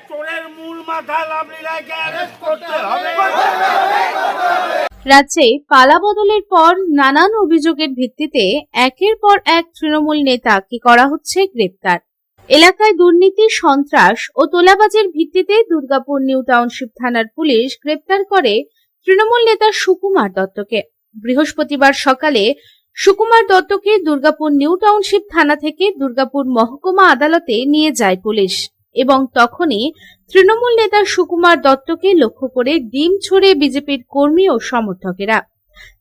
চোরের মূল মাথা লাভলীলাকে অ্যারেস্ট করতে হবে। রাজ্যে পালাবদলের পর নানান অভিযোগের ভিত্তিতে একের পর এক তৃণমূল নেতাকে করা হচ্ছে গ্রেপ্তার। এলাকায় দুর্নীতি, সন্ত্রাস ও তোলাবাজির ভিত্তিতে দুর্গাপুর নিউ টাউনশিপ থানার পুলিশ গ্রেপ্তার করে তৃণমূল নেতা সুকুমার দত্তকে। বৃহস্পতিবার সকালে সুকুমার দত্তকে দুর্গাপুর নিউ টাউনশিপ থানা থেকে দুর্গাপুর মহকুমা আদালতে নিয়ে যায় পুলিশ এবং তখনই তৃণমূল নেতা সুকুমার দত্তকে লক্ষ্য করে ডিম ছুড়ে বিজেপির কর্মী ও সমর্থকেরা।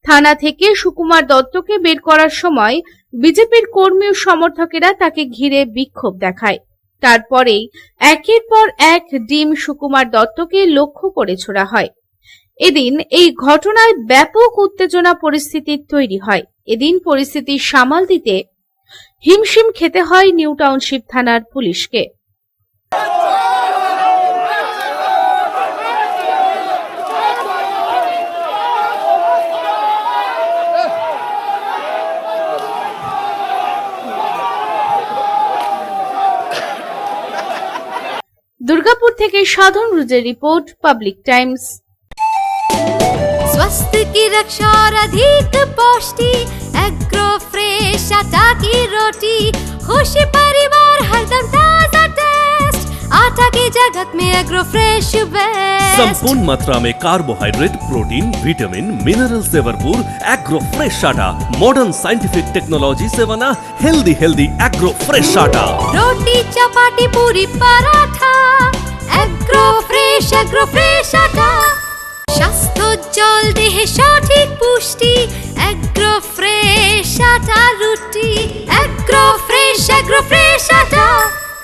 থানা থেকে সুকুমার দত্তকে বের করার সময় বিজেপির কর্মী ও সমর্থকেরা তাকে ঘিরে বিক্ষোভ দেখায়। তারপরেই একের পর এক ডিম সুকুমার দত্তকে লক্ষ্য করে ছোড়া হয়। এদিন এই ঘটনায় ব্যাপক উত্তেজনা পরিস্থিতির তৈরি হয়। এদিন পরিস্থিতি সামাল দিতে হিমশিম খেতে হয় নিউ টাউনশিপ থানার পুলিশকে। दुर्गापुर থেকে साधन रुजेर रिपोर्ट, पब्लिक टाइम्स। स्वास्थ्य की रक्षा और अधिक पौष्टि, एग्रो फ्रेश आटा की रोटी, खुशी परिवार हरदम ताजा टेस्ट, आटा की जगत में एग्रो फ्रेश बेस्ट। संपूर्ण मात्रा में कार्बोहाइड्रेट, प्रोटीन, विटामिन, मिनरल से भरपूर एग्रो फ्रेश आटा, मॉडर्न साइंटिफिक टेक्नोलॉजी से बना हेल्दी एग्रो फ्रेश आटा। रोटी, चपाती, पूरी, पराठा, एग्रो फ्रेश आटा। স্বাস্থ্যোজ্জ্বল দেহে সঠিক পুষ্টি, এগ্রো ফ্রেশ আটা রুটি, এগ্রো ফ্রেশ আটা।